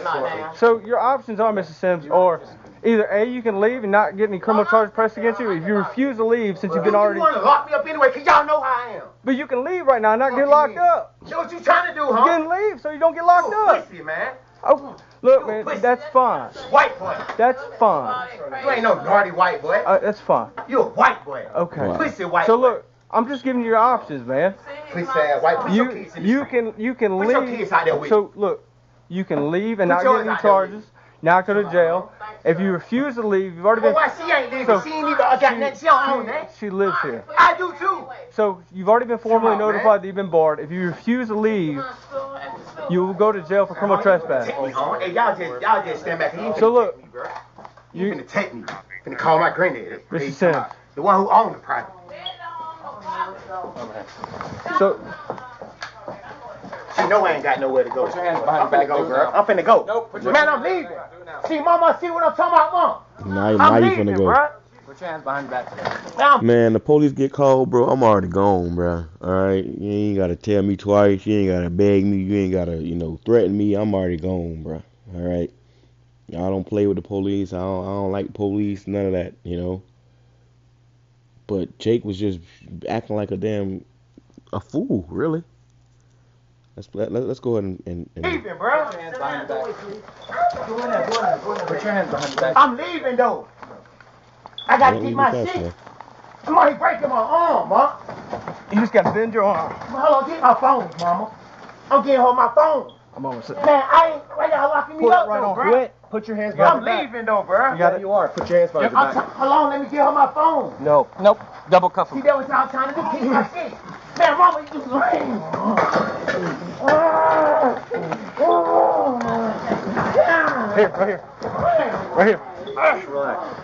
[SPEAKER 6] Not now.
[SPEAKER 8] So your options are, Mrs. Sims, or either A, you can leave and not get any criminal charges pressed against you. If you refuse to leave, since you've been
[SPEAKER 3] You
[SPEAKER 8] already,
[SPEAKER 3] wanna lock me up anyway, cause y'all know how I am.
[SPEAKER 8] but you can leave right now and not get locked up.
[SPEAKER 3] So what you trying to do,
[SPEAKER 8] You
[SPEAKER 3] huh?
[SPEAKER 8] can leave so you don't get locked
[SPEAKER 3] You
[SPEAKER 8] up.
[SPEAKER 3] pussy, man.
[SPEAKER 8] Oh, look, man, that's fine.
[SPEAKER 3] White boy.
[SPEAKER 8] That's fine.
[SPEAKER 3] You ain't no naughty white boy.
[SPEAKER 8] That's fine.
[SPEAKER 3] You a white boy.
[SPEAKER 8] Okay.
[SPEAKER 1] Wow.
[SPEAKER 3] Pussy white
[SPEAKER 8] So
[SPEAKER 3] boy.
[SPEAKER 8] look, I'm just giving you your options, man.
[SPEAKER 3] Pussy ass white. Put your kids in the
[SPEAKER 8] You
[SPEAKER 3] street.
[SPEAKER 8] can
[SPEAKER 3] Put
[SPEAKER 8] leave.
[SPEAKER 3] your kids out there with
[SPEAKER 8] So look, you can leave and
[SPEAKER 3] Put
[SPEAKER 8] not
[SPEAKER 3] yours
[SPEAKER 8] get any
[SPEAKER 3] out there with
[SPEAKER 8] charges. Not go to jail. If you refuse to leave, you've already
[SPEAKER 3] Well,
[SPEAKER 8] been.
[SPEAKER 3] why she ain't leaving?
[SPEAKER 8] So-
[SPEAKER 3] She ain't even got nothing. She don't own that.
[SPEAKER 8] She lives here.
[SPEAKER 3] I do too.
[SPEAKER 8] So you've already been formally
[SPEAKER 3] Come on,
[SPEAKER 8] notified
[SPEAKER 3] man.
[SPEAKER 8] that you've been barred. If you refuse to leave, you will go to jail for criminal trespass.
[SPEAKER 3] Take me home. Hey, y'all just stand back here. You
[SPEAKER 8] So
[SPEAKER 3] finna
[SPEAKER 8] look,
[SPEAKER 3] take me, bro. You finna take me. Finna call my granddaddy.
[SPEAKER 8] Mr. Sims.
[SPEAKER 3] The one who owned the property.
[SPEAKER 8] So
[SPEAKER 3] She know I ain't got nowhere to go.
[SPEAKER 2] Put your hands behind
[SPEAKER 3] I'm
[SPEAKER 2] your
[SPEAKER 3] finna
[SPEAKER 2] back.
[SPEAKER 3] go,
[SPEAKER 2] Do it
[SPEAKER 3] girl.
[SPEAKER 2] now.
[SPEAKER 3] I'm finna go.
[SPEAKER 2] Nope, put your
[SPEAKER 3] Man,
[SPEAKER 2] hands
[SPEAKER 3] I'm
[SPEAKER 2] behind
[SPEAKER 3] leaving.
[SPEAKER 2] your back. Do it now.
[SPEAKER 3] See, mama, see what I'm talking about, mom?
[SPEAKER 1] Now
[SPEAKER 3] I'm
[SPEAKER 1] you
[SPEAKER 3] leaving,
[SPEAKER 1] finna go.
[SPEAKER 3] bruh.
[SPEAKER 2] Put your hands behind your back.
[SPEAKER 3] Now I'm
[SPEAKER 1] Man, the police get called, bro. I'm already gone, bro. All right, you ain't gotta tell me twice. You ain't gotta beg me. You ain't gotta, threaten me. I'm already gone, bro. All right. I don't play with the police. I don't like police. None of that, But Jake was just acting like a fool, really. Let's go ahead and
[SPEAKER 3] leaving, bro.
[SPEAKER 2] Put your hands behind your back. Put your hands behind your back.
[SPEAKER 3] I'm leaving, though. I gotta
[SPEAKER 1] Don't
[SPEAKER 3] get
[SPEAKER 1] leave
[SPEAKER 3] my
[SPEAKER 1] the fast,
[SPEAKER 3] shit.
[SPEAKER 1] man.
[SPEAKER 3] I'm already breaking my arm, ma.
[SPEAKER 8] you just gotta bend your arm.
[SPEAKER 3] Hold on, get my phone, mama. I'm getting her my phone.
[SPEAKER 8] I'm almost
[SPEAKER 3] Man, why y'all locking me
[SPEAKER 8] Put
[SPEAKER 3] up,
[SPEAKER 8] it right
[SPEAKER 3] though,
[SPEAKER 8] on.
[SPEAKER 3] bro?
[SPEAKER 8] Quit.
[SPEAKER 5] Put your hands
[SPEAKER 3] I'm
[SPEAKER 5] behind your back.
[SPEAKER 3] leaving, though, bro.
[SPEAKER 8] You got it.
[SPEAKER 5] You are. Put your hands behind your back.
[SPEAKER 3] Hold on, let me get her my phone.
[SPEAKER 5] No.
[SPEAKER 2] Nope. Double cuff
[SPEAKER 3] See,
[SPEAKER 2] him.
[SPEAKER 3] that what y'all trying to do? Keep my shit. Man, mama, you lame.
[SPEAKER 8] Here, right here. Right here.
[SPEAKER 5] Just relax.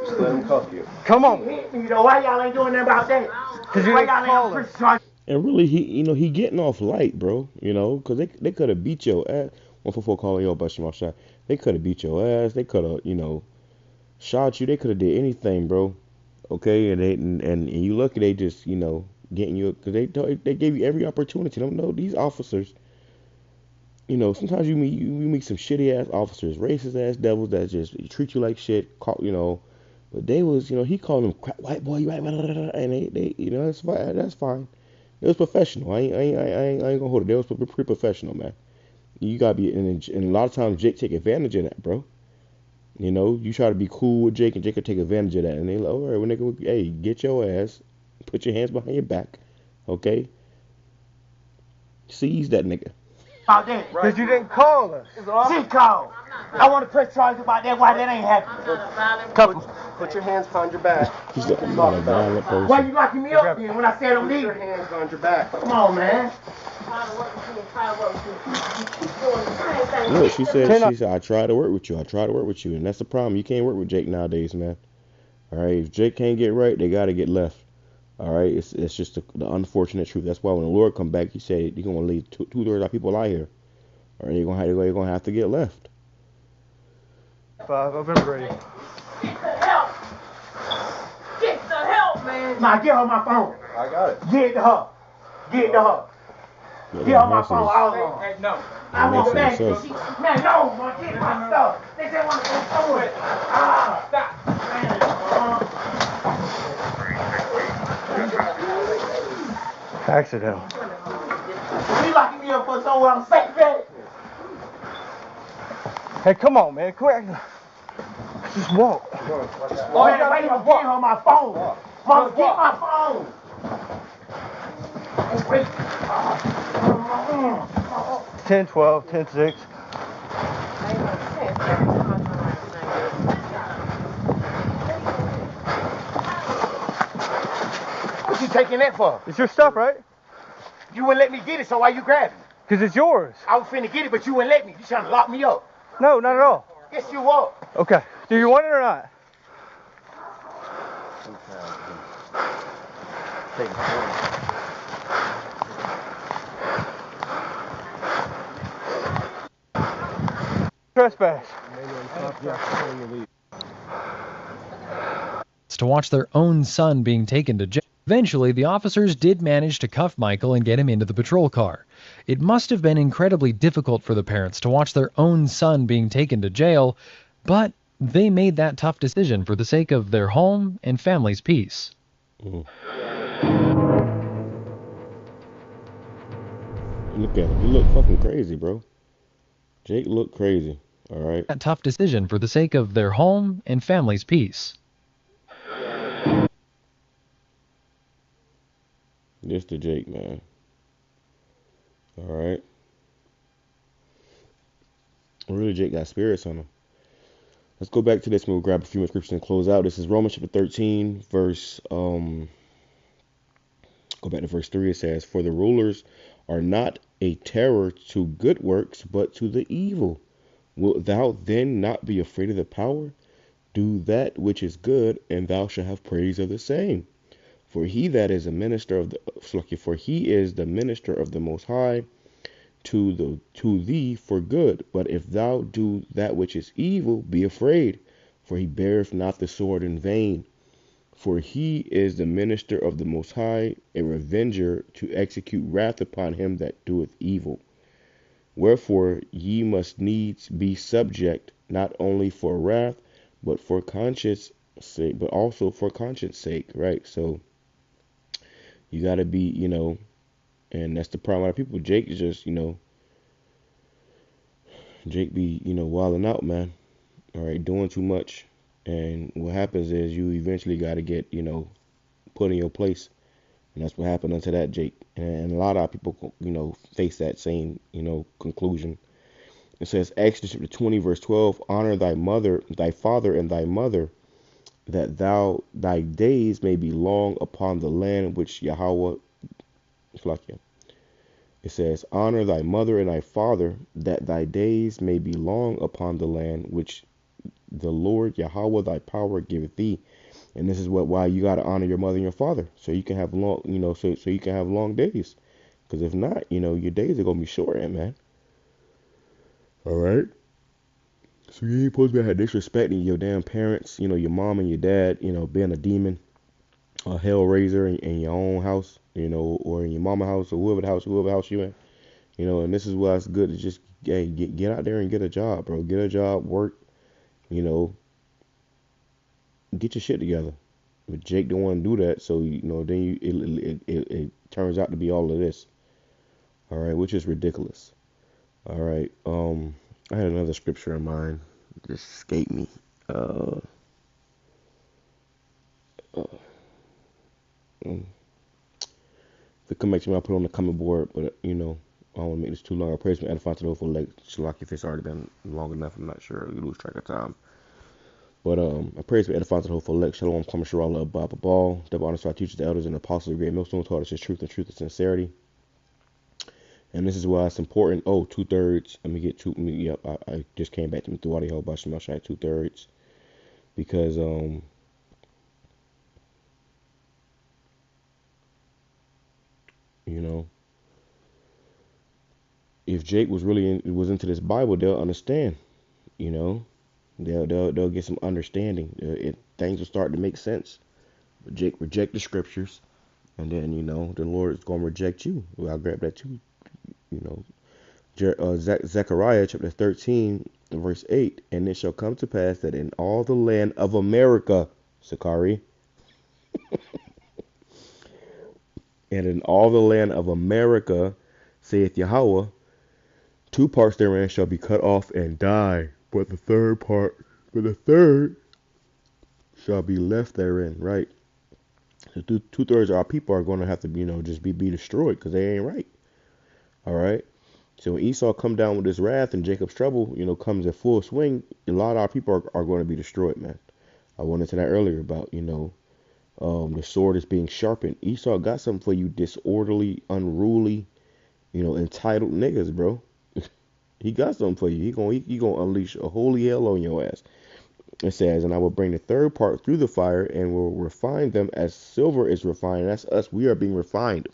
[SPEAKER 5] Just let him cuff you.
[SPEAKER 8] Come on.
[SPEAKER 3] Hit me, though. Why y'all ain't doing nothing about that?
[SPEAKER 8] Cause you
[SPEAKER 3] Why
[SPEAKER 8] ain't
[SPEAKER 3] y'all ain't
[SPEAKER 8] calling.
[SPEAKER 3] press
[SPEAKER 1] And really, he getting off light, bro. Because they could have beat your ass. 144 calling your BAHASHAM outside. They could have beat your ass. They could have, shot you. They could have did anything, bro. Okay, and you lucky they just, getting you, because they gave you every opportunity. Don't know these officers. Sometimes you meet some shitty ass officers, racist ass devils that just treat you like shit. But they was, he called them crap white boy, you right, and they, that's fine. That's fine. It was professional. I ain't gonna hold it. They was pretty professional, man. You gotta be, and a lot of times Jake take advantage of that, bro. You try to be cool with Jake, and Jake will take advantage of that. And they like, all right, when they go, hey, get your ass, put your hands behind your back, okay? Seize that nigga.
[SPEAKER 8] About that. Because you didn't call us. She called. I want to press charges about that. Why that ain't happening?
[SPEAKER 5] Put your hands behind your back.
[SPEAKER 1] He's not a violent person.
[SPEAKER 8] Why you locking me up then when I said I'm leaving?
[SPEAKER 5] Put your hands behind your back.
[SPEAKER 8] Come on, man.
[SPEAKER 1] Look, she said, I try to work with you. I try to work with you. And that's the problem. You can't work with Jake nowadays, man. All right, if Jake can't get right, they got to get left. All right, it's just the unfortunate truth. That's why when the Lord come back, he said he's going to leave two-thirds of people out here. All right, they're going to have to get left.
[SPEAKER 8] 5, I've been ready.
[SPEAKER 6] Get the help! Get the help, man!
[SPEAKER 8] Nah, get her my phone.
[SPEAKER 5] I got it.
[SPEAKER 8] Get it to her. Get it to her.
[SPEAKER 1] Yeah,
[SPEAKER 8] Get her my phone.
[SPEAKER 6] Hey, no.
[SPEAKER 8] I want
[SPEAKER 1] makes
[SPEAKER 8] that.
[SPEAKER 1] sense.
[SPEAKER 8] Man, no, man, get my stuff. They just want to go through it. Stop. Accident. You locking me up for somewhere I'm safe at? Hey, come on, man. Quick. Just walk. Oh, yeah, wait, I'm getting her my phone. Mama, get my phone. Wait. 10-12, 10-6. What you taking that for? It's your stuff, right? You wouldn't let me get it, so why you grabbing it? Because it's yours. I was finna get it, but you wouldn't let me. You trying to lock me up. No, not at all. Yes, you are. Okay. Do you want it or not? Trespass.
[SPEAKER 4] To watch their own son being taken to jail. Eventually, the officers did manage to cuff Michael and get him into the patrol car. It must have been incredibly difficult for the parents to watch their own son being taken to jail, but they made that tough decision for the sake of their home and family's peace.
[SPEAKER 1] Look at him. He look fucking crazy, bro. Jake looked crazy. All right.
[SPEAKER 4] That tough decision for the sake of their home and family's peace.
[SPEAKER 1] This to Jake, man. All right. Really, Jake got spirits on him. Let's go back to this. We'll grab a few more scriptures and close out. This is Romans chapter 13, verse. Go back to verse 3. It says, "For the rulers are not a terror to good works, but to the evil. Wilt thou then not be afraid of the power? Do that which is good, and thou shalt have praise of the same. For he that is a minister of the for he is the minister of the Most High to thee for good. But if thou do that which is evil, be afraid, for he beareth not the sword in vain. For he is the minister of the Most High, a revenger to execute wrath upon him that doeth evil. Wherefore ye must needs be subject, not only for wrath, but for conscience sake, but also for conscience sake," right? So you got to be, and that's the problem with people. Jake is just, Jake be, wilding out, man. All right, doing too much. And what happens is you eventually got to get, put in your place. And that's what happened unto that Jake. And a lot of people, face that same, conclusion. It says, Exodus chapter 20, verse 12, "Honor thy mother, thy father, and thy mother, that thy days may be long upon the land which Yahawah." It says, "Honor thy mother and thy father, that thy days may be long upon the land which the Lord Yahawah thy power giveth thee." And this is why you got to honor your mother and your father, so you can have long, so you can have long days. Because if not, your days are gonna be short, man. All right. So you ain't supposed to be disrespecting your damn parents, your mom and your dad, being a demon, a hell raiser in your own house, or in your mama's house, or whoever house you in, and this is why it's good to just get out there and get a job, bro. Get a job, work, get your shit together. But Jake don't want to do that, so then it turns out to be all of this. All right, which is ridiculous. All right, I had another scripture in mind, it just escaped me. If it come back to me, I'll put it on the comment board, but I don't want to make this too long. I praise me, edify to the for like Shalaki, if it's already been long enough, I'm not sure. You lose track of time. But I praise me, edify to the for elect. Shalom, come Sharala, Abba Ball. Double honor to our teachers, the elders, and apostles of Great Millstone, taught us his truth and sincerity. And this is why it's important. Oh, 2/3. Let me get two. Yep, I just came back to me through audio. BAHASHAM 2/3. Because if Jake was really was into this Bible, they'll understand. They'll get some understanding. Things will start to make sense. But Jake reject the scriptures, and then the Lord is going to reject you. Well, I'll grab that too. Zechariah chapter 13, verse 8, and it shall come to pass that in all the land of America, Sakari, and in all the land of America, saith Yahweh, 2 parts therein shall be cut off and die, but the third shall be left therein, right? So 2/3 of our people are going to have to just be destroyed because they ain't right. All right. So when Esau come down with his wrath and Jacob's trouble, comes in full swing, a lot of our people are going to be destroyed, man. I went into that earlier about, the sword is being sharpened. Esau got something for you disorderly, unruly, entitled niggas, bro. He got something for you. He gonna unleash a holy hell on your ass. It says, and I will bring the third part through the fire and will refine them as silver is refined. That's us. We are being refined.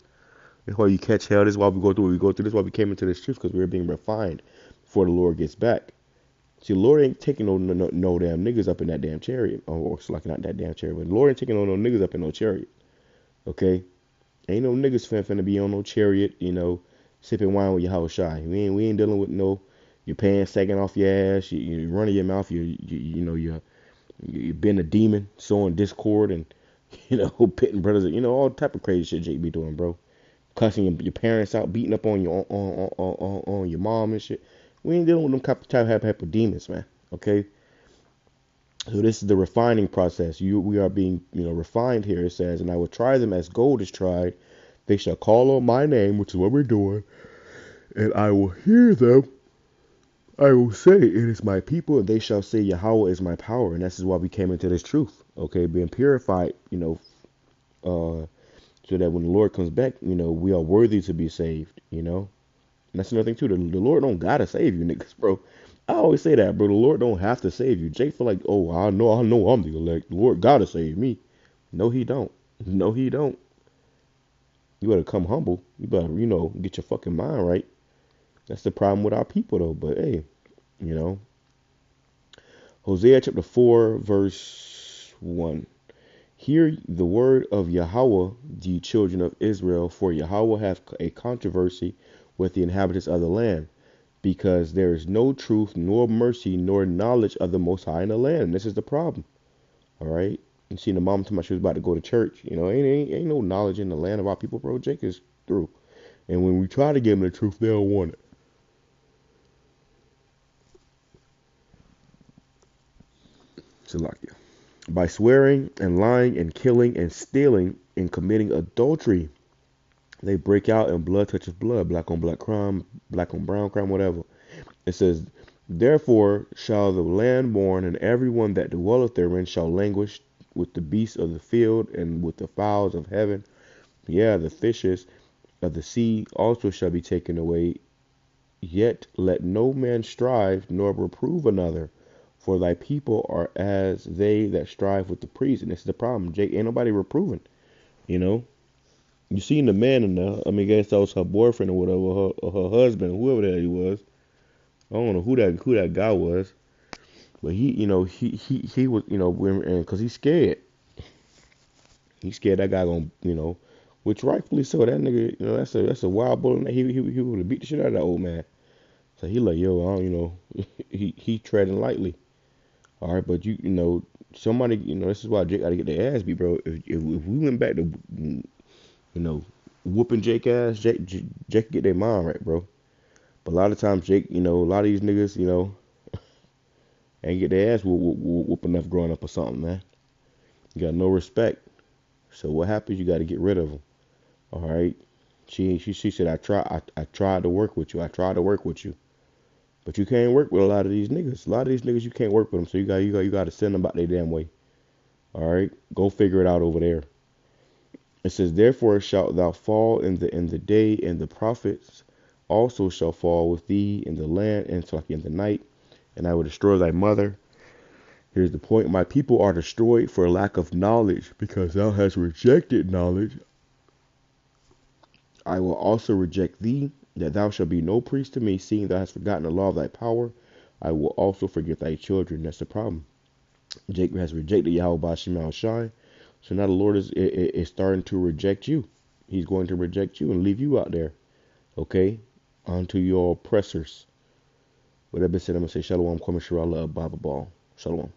[SPEAKER 1] That's why you catch hell. This is why we go through what we go through. This is why we came into this truth, because we are being refined before the Lord gets back. See, the Lord ain't taking no damn niggas up in that damn chariot. Or it's like not that damn chariot, but the Lord ain't taking no niggas up in no chariot. Okay? Ain't no niggas finna be on no chariot, sipping wine with Yahawashi. We ain't dealing with your pants sagging off your ass, you running your mouth, you been a demon, sowing discord and pitting brothers, all type of crazy shit Jake be doing, bro. Cussing your parents out, beating up on your mom and shit. We ain't dealing with them type of demons, man. Okay. So this is the refining process. We are being refined here. It says, and I will try them as gold is tried. They shall call on my name, which is what we're doing, and I will hear them. I will say, it is my people, and they shall say, Yahweh is my power. And this is why we came into this truth, okay, being purified, so that when the Lord comes back, we are worthy to be saved, And that's another thing, too. The Lord don't got to save you, niggas, bro. I always say that, bro. The Lord don't have to save you. Jake feel like, oh, I know I'm the elect. The Lord got to save me. No, he don't. No, he don't. You better come humble. You better, get your fucking mind right. That's the problem with our people, though. But hey, Hosea chapter 4, verse 1. Hear the word of Yahweh, ye children of Israel, for Yahweh hath a controversy with the inhabitants of the land, because there is no truth, nor mercy, nor knowledge of the Most High in the land. And this is the problem. All right. You see the mom told me she was about to go to church. Ain't no knowledge in the land of our people, bro. Jake is through. And when we try to give them the truth, they don't want it. Salakia. By swearing and lying and killing and stealing and committing adultery, they break out and blood touches blood, black on black crime, black on brown crime, whatever. It says, therefore shall the land mourn, and everyone that dwelleth therein shall languish with the beasts of the field and with the fowls of heaven. Yeah, the fishes of the sea also shall be taken away. Yet let no man strive nor reprove another, for thy people are as they that strive with the priest. And this is the problem, Jake. Ain't nobody reproving. You seen the man in there. I guess that was her boyfriend or whatever, or her husband, whoever that he was. I don't know who that guy was, but he was, because he's scared. He's scared that guy gonna, which rightfully so. That nigga, that's a wild bull. He would have beat the shit out of that old man. So he like, yo, he treading lightly. All right, but you know, somebody, this is why Jake got to get their ass beat, bro. If we went back to, whooping Jake ass, Jake could get their mind right, bro. But a lot of times, Jake, a lot of these niggas, ain't get their ass whoop enough growing up or something, man. You got no respect. So what happens? You got to get rid of them. All right. She said, I tried to work with you. I tried to work with you. But you can't work with a lot of these niggas. A lot of these niggas, you can't work with them. So you got to send them about their damn way. All right. Go figure it out over there. It says, therefore shalt thou fall in the day, and the prophets also shall fall with thee in the land, and so like in the night, and I will destroy thy mother. Here's the point. My people are destroyed for lack of knowledge, because thou hast rejected knowledge. I will also reject thee, that thou shalt be no priest to me, seeing thou hast forgotten the law of thy power. I will also forget thy children. That's the problem. Jacob has rejected YAHAWASHI. So now the Lord is starting to reject you. He's going to reject you and leave you out there. Okay? Unto your oppressors. With that being said, I'm going to say Shalom, Kwame Shirala, Baba Ball. Shalom.